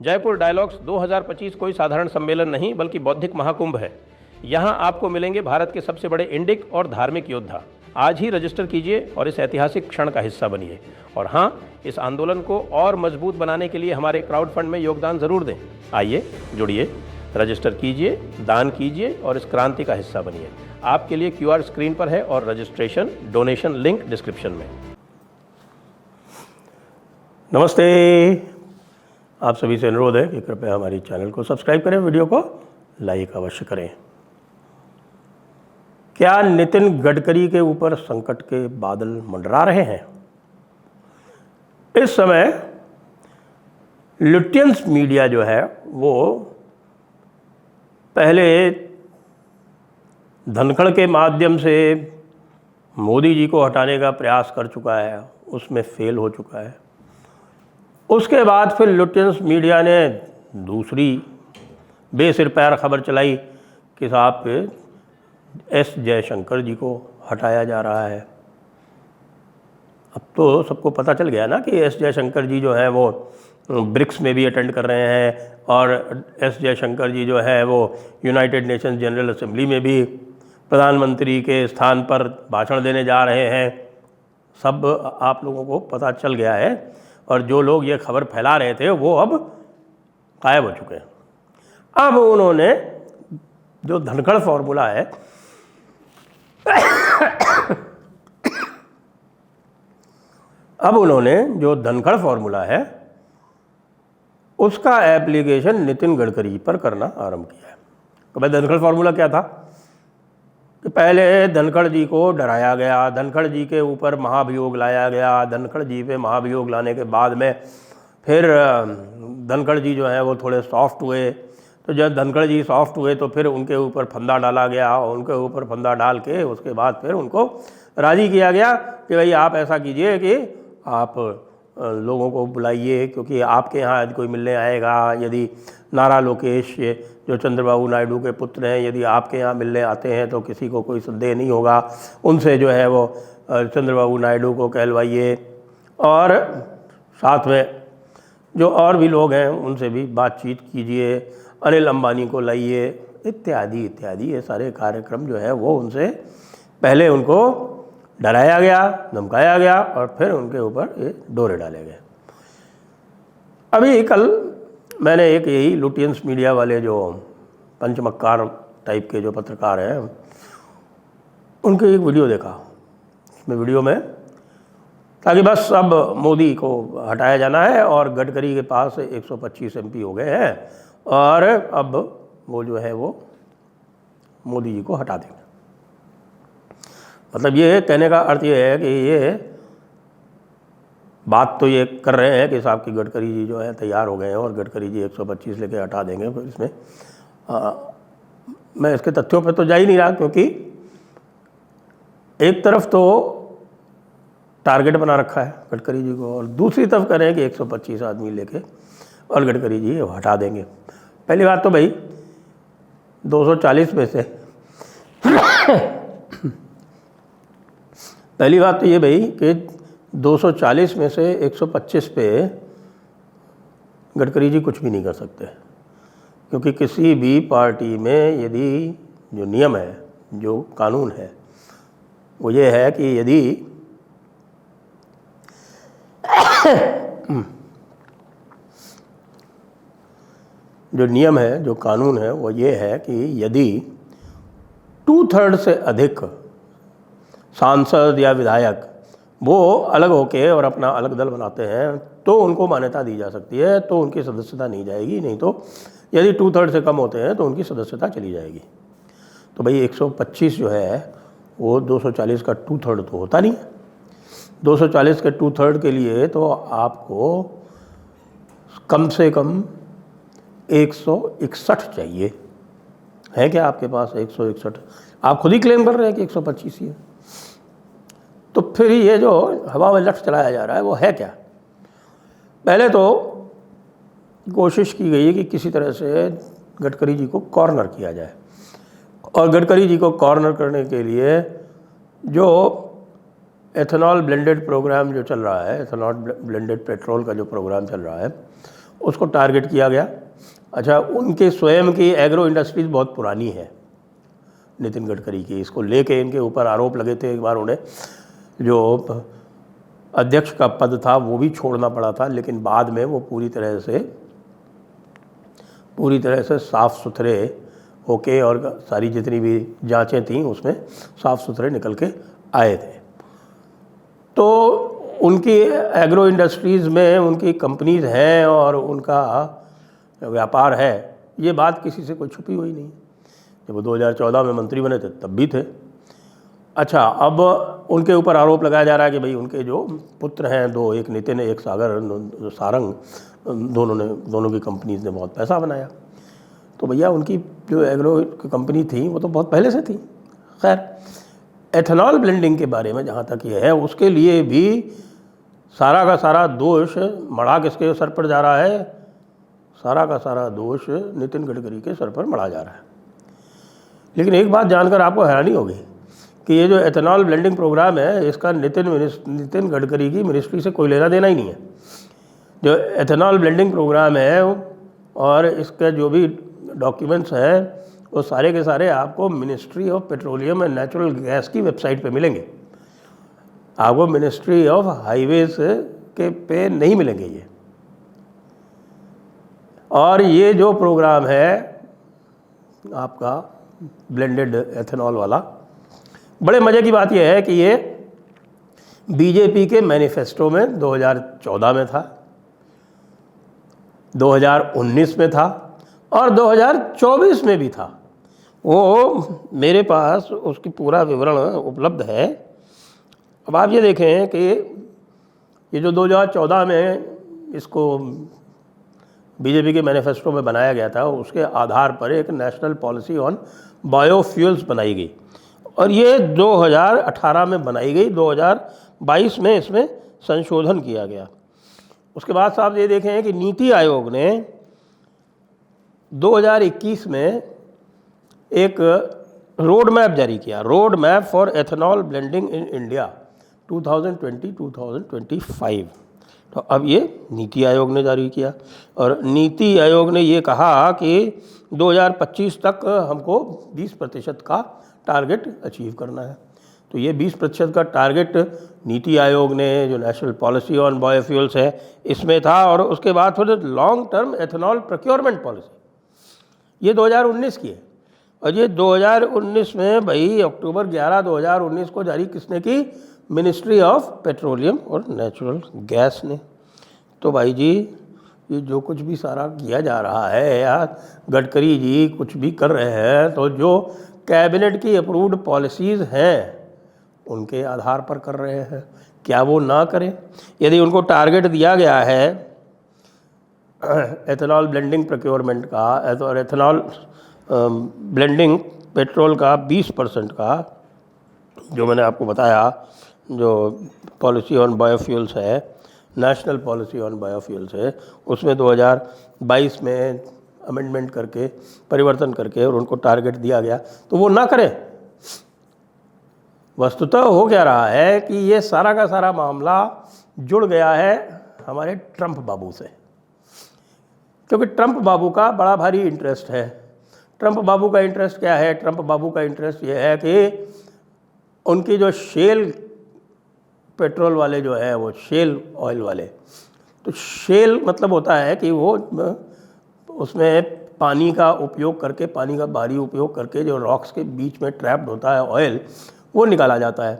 Jaipur dialogues 2025 कोई साधारण सम्मेलन नहीं बल्कि बौद्धिक महाकुंभ है। यहाँ आपको मिलेंगे भारत के सबसे बड़े इंडिक और धार्मिक योद्धा। आज ही रजिस्टर कीजिए और इस ऐतिहासिक क्षण का हिस्सा बनिए। और हाँ, इस आंदोलन को और मजबूत बनाने के लिए हमारे क्राउड फंड में योगदान ज़रूर दें। आइए, जुड़िए, रजिस्टर कीजिए, दान कीजिए और इस क्रांति का हिस्सा बनिए। आपके लिए QR स्क्रीन पर है और रजिस्ट्रेशन डोनेशन लिंक डिस्क्रिप्शन में। नमस्ते, आप सभी से अनुरोध है कि कृपया हमारी चैनल को सब्सक्राइब करें, वीडियो को लाइक अवश्य करें। क्या नितिन गडकरी के ऊपर संकट के बादल मंडरा रहे हैं? इस समय लुटियंस मीडिया जो है वो पहले धनखड़ के माध्यम से मोदी जी को हटाने का प्रयास कर चुका है, उसमें फेल हो चुका है। उसके बाद फिर लुटियंस मीडिया ने दूसरी बेसिर पैर खबर चलाई कि साहब एस जयशंकर जी को हटाया जा रहा है। अब तो सबको पता चल गया ना कि एस जयशंकर जी जो है वो ब्रिक्स में भी अटेंड कर रहे हैं और एस जयशंकर जी जो है वो यूनाइटेड नेशंस जनरल असेंबली में भी प्रधानमंत्री के स्थान पर भाषण देने जा रहे हैं। सब आप लोगों को पता चल गया है और जो लोग ये खबर फैला रहे थे वो अब गायब हो चुके हैं। अब उन्होंने जो धनखड़ फॉर्मूला है उसका एप्लीकेशन नितिन गडकरी पर करना आरंभ किया है। तो भाई धनखड़ फॉर्मूला क्या था कि पहले धनखड़ जी को डराया गया, धनखड़ जी के ऊपर महाभियोग लाया गया, धनखड़ जी पे महाभियोग लाने के बाद में फिर धनखड़ जी जो है वो थोड़े सॉफ्ट हुए। तो जब धनखड़ जी सॉफ्ट हुए तो फिर उनके ऊपर फंदा डाला गया और उनके ऊपर फंदा डाल के उसके बाद फिर उनको राज़ी किया गया कि भाई आप ऐसा कीजिए कि आप लोगों को बुलाइए, क्योंकि आपके यहाँ यदि कोई मिलने आएगा, यदि नारा लोकेश जो चंद्रबाबू नायडू के पुत्र हैं यदि आपके यहाँ मिलने आते हैं तो किसी को कोई संदेह नहीं होगा, उनसे जो है वो चंद्रबाबू नायडू को कहलवाइए और साथ में जो और भी लोग हैं उनसे भी बातचीत कीजिए, अनिल अंबानी को लाइए, इत्यादि इत्यादि। ये सारे कार्यक्रम जो है वो उनसे पहले उनको डराया गया, धमकाया गया और फिर उनके ऊपर ये डोरे डाले गए। अभी कल मैंने एक यही लुटियंस मीडिया वाले जो पंचमक्कार टाइप के जो पत्रकार हैं उनकी एक वीडियो देखा। उसमें वीडियो में ताकि बस अब मोदी को हटाया जाना है और गडकरी के पास 125 MP हो गए हैं और अब वो जो है वो मोदी जी को हटा देंगे। मतलब ये कहने का अर्थ ये है कि ये बात तो ये कर रहे हैं कि साहब की गडकरी जी जो है तैयार हो गए हैं और गडकरी जी 125 लेके हटा देंगे। फिर इसमें मैं इसके तथ्यों पर तो जा ही नहीं रहा, क्योंकि एक तरफ तो टारगेट बना रखा है गडकरी जी को और दूसरी तरफ कह रहे हैं कि 125 आदमी लेके और गडकरी जी हटा देंगे। पहली बात तो भाई 240 में से पहली बात तो ये भाई कि 240 में से 125 पे गडकरी जी कुछ भी नहीं कर सकते, क्योंकि किसी भी पार्टी में यदि जो नियम है, जो कानून है, वो ये है कि यदि जो नियम है, जो कानून है, वो ये है कि यदि 2/3 से अधिक सांसद या विधायक वो अलग होके और अपना अलग दल बनाते हैं तो उनको मान्यता दी जा सकती है, तो उनकी सदस्यता नहीं जाएगी। नहीं तो यदि 2/3 से कम होते हैं तो उनकी सदस्यता चली जाएगी। तो भाई 125 जो है वो 240 का 2/3 तो होता नहीं है। 240 के 2/3 के लिए तो आपको कम से कम 161 चाहिए। है क्या आपके पास 161? आप खुद ही क्लेम कर रहे हैं कि 125 ही है। तो फिर ये जो हवा में लठ चलाया जा रहा है वो है क्या? पहले तो कोशिश की गई कि किसी तरह से गडकरी जी को कॉर्नर किया जाए और गडकरी जी को कॉर्नर करने के लिए जो एथेनॉल ब्लेंडेड प्रोग्राम जो चल रहा है, एथेनॉल ब्लेंडेड पेट्रोल का जो प्रोग्राम चल रहा है, उसको टारगेट किया गया। अच्छा, उनके स्वयं की एग्रो इंडस्ट्रीज़ बहुत पुरानी है नितिन गडकरी की, इसको लेके इनके ऊपर आरोप लगे थे। एक बार उन्हें जो अध्यक्ष का पद था वो भी छोड़ना पड़ा था, लेकिन बाद में वो पूरी तरह से साफ़ सुथरे होके और सारी जितनी भी जांचें थीं उसमें साफ़ सुथरे निकल के आए थे। तो उनकी एग्रो इंडस्ट्रीज़ में उनकी कंपनीज़ हैं और उनका व्यापार है, ये बात किसी से कोई छुपी हुई नहीं। जब वो 2014 में मंत्री बने थे तब भी थे। अच्छा, अब उनके ऊपर आरोप लगाया जा रहा है कि भाई उनके जो पुत्र हैं दो, एक नितिन एक सारंग, दोनों की कंपनीज़ ने बहुत पैसा बनाया। तो भैया उनकी जो एग्रो कंपनी थी वो तो बहुत पहले से थी। खैर, एथेनॉल ब्लेंडिंग के बारे में जहाँ तक ये है, उसके लिए भी सारा का सारा दोष मढ़ा किसके सर पर जा रहा है? सारा का सारा दोष नितिन गडकरी के सर पर मढ़ा जा रहा है। लेकिन एक बात जानकर आपको हैरानी होगी कि ये जो एथेनॉल ब्लेंडिंग प्रोग्राम है, इसका नितिन गडकरी की मिनिस्ट्री से कोई लेना देना ही नहीं है। जो एथेनॉल ब्लेंडिंग प्रोग्राम है और इसके जो भी डॉक्यूमेंट्स हैं वो सारे के सारे आपको ministry of petroleum and natural gas की वेबसाइट पे मिलेंगे। आपको मिनिस्ट्री ऑफ हाईवेज के पे नहीं मिलेंगे ये। और ये जो प्रोग्राम है आपका ब्लेंडेड एथेनॉल वाला, बड़े मज़े की बात यह है कि ये बीजेपी के मैनिफेस्टो में 2014 में था, 2019 में था और 2024 में भी था। वो मेरे पास उसकी पूरा विवरण उपलब्ध है। अब आप ये देखें कि ये जो 2014 में इसको बीजेपी के मैनिफेस्टो में बनाया गया था, उसके आधार पर एक नेशनल पॉलिसी ऑन बायोफ्यूल्स बनाई गई और ये 2018 में बनाई गई, 2022 में इसमें संशोधन किया गया। उसके बाद साहब ये देखें कि नीति आयोग ने 2021 में एक रोड मैप जारी किया, road map for ethanol blending in India 2020-2025। तो अब ये नीति आयोग ने जारी किया और नीति आयोग ने ये कहा कि 2025 तक हमको 20% का टारगेट अचीव करना है। तो ये 20% का टारगेट नीति आयोग ने, जो नेशनल पॉलिसी ऑन बायोफ्यूल्स है, इसमें था। और उसके बाद फिर long term ethanol procurement policy, ये 2019 की है। और ये 2019 में भाई अक्टूबर 11, 2019 को जारी किसने की? मिनिस्ट्री ऑफ पेट्रोलियम और नेचुरल गैस ने। तो भाई जी, ये जो कुछ भी सारा किया जा रहा है यार, गडकरी जी कुछ भी कर रहे हैं तो जो कैबिनेट की अप्रूव्ड पॉलिसीज़ हैं उनके आधार पर कर रहे हैं। क्या वो ना करें? यदि उनको टारगेट दिया गया है एथेनॉल ब्लेंडिंग प्रोक्योरमेंट का और एथेनॉल ब्लेंडिंग पेट्रोल का 20% का, जो मैंने आपको बताया, जो पॉलिसी ऑन बायोफ्यूल्स है, नेशनल पॉलिसी ऑन बायोफ्यूल्स है, उसमें 2022 में अमेंडमेंट करके, परिवर्तन करके और उनको टारगेट दिया गया, तो वो ना करें। वस्तुतः हो क्या रहा है कि ये सारा का सारा मामला जुड़ गया है हमारे ट्रंप बाबू से, क्योंकि ट्रंप बाबू का बड़ा भारी इंटरेस्ट है। ट्रंप बाबू का इंटरेस्ट क्या है? ट्रंप बाबू का इंटरेस्ट ये है कि उनकी जो शेल पेट्रोल वाले जो है, वो शेल ऑयल वाले, तो शेल मतलब होता है कि वो उसमें पानी का उपयोग करके, पानी का भारी उपयोग करके जो रॉक्स के बीच में ट्रैप्ड होता है ऑयल, वो निकाला जाता है।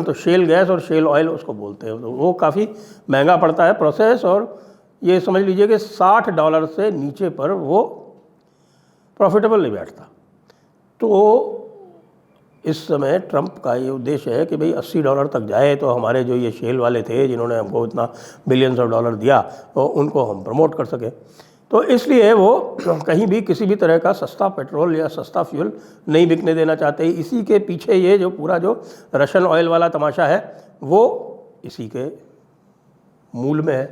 तो शेल गैस और शेल ऑयल उसको बोलते हैं। तो वो काफ़ी महंगा पड़ता है प्रोसेस, और ये समझ लीजिए कि $60 से नीचे पर वो प्रॉफिटेबल नहीं बैठता। तो इस समय ट्रंप का ये उद्देश्य है कि भाई $80 तक जाए तो हमारे जो ये शेल वाले थे जिन्होंने हमको इतना बिलियंस ऑफ डॉलर दिया, तो उनको हम प्रमोट कर सकें। तो इसलिए वो कहीं भी किसी भी तरह का सस्ता पेट्रोल या सस्ता फ्यूल नहीं बिकने देना चाहते। इसी के पीछे ये जो पूरा जो रशियन ऑयल वाला तमाशा है, वो इसी के मूल में है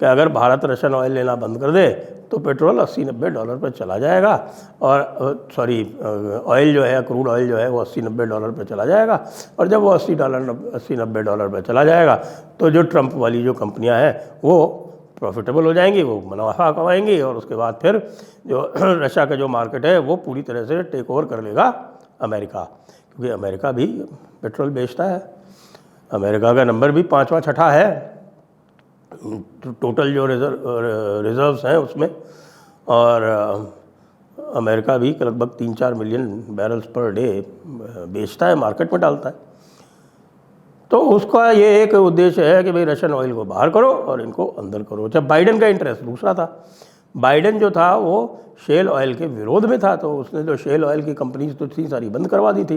कि अगर भारत रशियन ऑयल लेना बंद कर दे तो पेट्रोल $80-90 पर चला जाएगा, और ऑयल जो है, क्रूड ऑयल जो है, वो $80-90 पर चला जाएगा। और जब वो $80-90 पर चला जाएगा तो जो ट्रंप वाली जो कंपनियां हैं वो प्रॉफिटेबल हो जाएंगी, वो मुनाफा कमाएंगी और उसके बाद फिर जो रशिया का जो मार्केट है वो पूरी तरह से टेक ओवर कर लेगा अमेरिका, क्योंकि अमेरिका भी पेट्रोल बेचता है। अमेरिका का नंबर भी 5वां 6ठा है टोटल जो रिजर्व्स हैं उसमें, और अमेरिका भी लगभग 3-4 मिलियन बैरल्स पर डे बेचता है, मार्केट में डालता है। तो उसका ये एक उद्देश्य है कि भाई रशियन ऑयल को बाहर करो और इनको अंदर करो। जब बाइडेन का इंटरेस्ट दूसरा था, बाइडेन जो था वो शेल ऑयल के विरोध में था, तो उसने जो शेल ऑयल की कंपनीज तो थी सारी बंद करवा दी थी।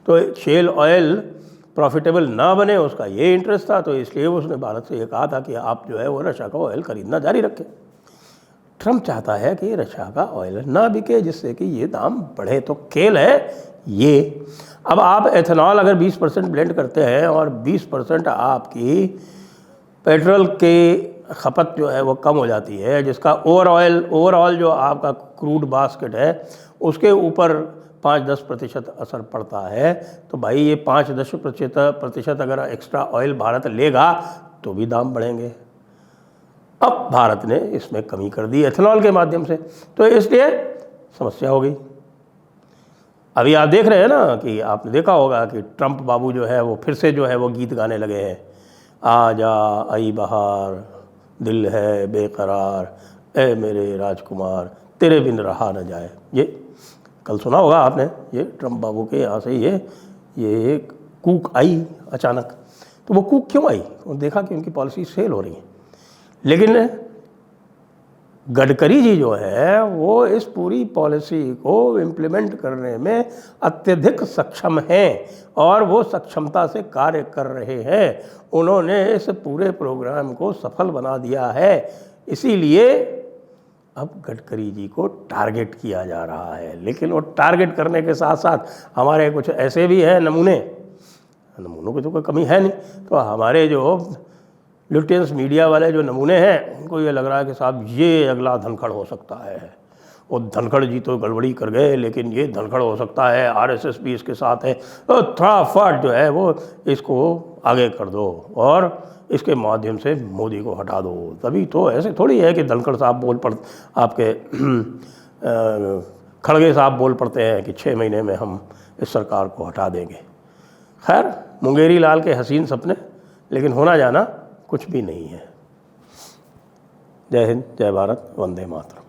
तो शेल ऑयल प्रॉफिटेबल ना बने उसका ये इंटरेस्ट था, तो इसलिए उसने भारत से ये कहा था कि आप जो है वो रशिया का ऑयल खरीदना जारी रखें। ट्रम्प चाहता है कि रशिया का ऑयल ना बिके जिससे कि ये दाम बढ़े, तो खेल है ये। अब आप एथेनॉल अगर 20% ब्लेंड करते हैं और 20% आपकी पेट्रोल की खपत जो है वो कम हो जाती है, जिसका ओवरऑल जो आपका क्रूड बास्केट है उसके ऊपर 5-10% असर पड़ता है, तो भाई ये 5-10% अगर एक्स्ट्रा ऑयल भारत लेगा तो भी दाम बढ़ेंगे। अब भारत ने इसमें कमी कर दी एथेनॉल के माध्यम से, तो इसलिए समस्या हो गई। अभी आप देख रहे हैं ना कि आपने देखा होगा कि ट्रम्प बाबू जो है वो फिर से जो है वो गीत गाने लगे हैं, आ जा आई बहार दिल है बेकरार ए मेरे राजकुमार तेरे बिन रहा न जाए। ये कल सुना होगा आपने, ये ट्रम्प बाबू के यहाँ से ये कूक आई अचानक। तो वो कूक क्यों आई? वो देखा कि उनकी पॉलिसी फेल हो रही है। लेकिन गडकरी जी जो है वो इस पूरी पॉलिसी को इम्प्लीमेंट करने में अत्यधिक सक्षम हैं और वो सक्षमता से कार्य कर रहे हैं। उन्होंने इस पूरे प्रोग्राम को सफल बना दिया है, इसीलिए अब गडकरी जी को टारगेट किया जा रहा है। लेकिन वो टारगेट करने के साथ साथ हमारे कुछ ऐसे भी हैं नमूनों की तो कोई कमी है नहीं, तो हमारे जो लुटियंस मीडिया वाले जो नमूने हैं उनको ये लग रहा है कि साहब ये अगला धनखड़ हो सकता है। वो धनखड़ जी तो गड़बड़ी कर गए, लेकिन ये धनखड़ हो सकता है, आरएसएस भी इसके साथ है, तो फटाफट जो है वो इसको आगे कर दो और इसके माध्यम से मोदी को हटा दो। तभी तो ऐसे थोड़ी है कि धनखड़ साहब आपके खड़गे साहब बोल पड़ते हैं कि 6 महीने में हम इस सरकार को हटा देंगे। खैर मुंगेरी लाल के हसीन सपने, लेकिन होना जाना कुछ भी नहीं है। जय हिंद, जय भारत, वंदे मातरम।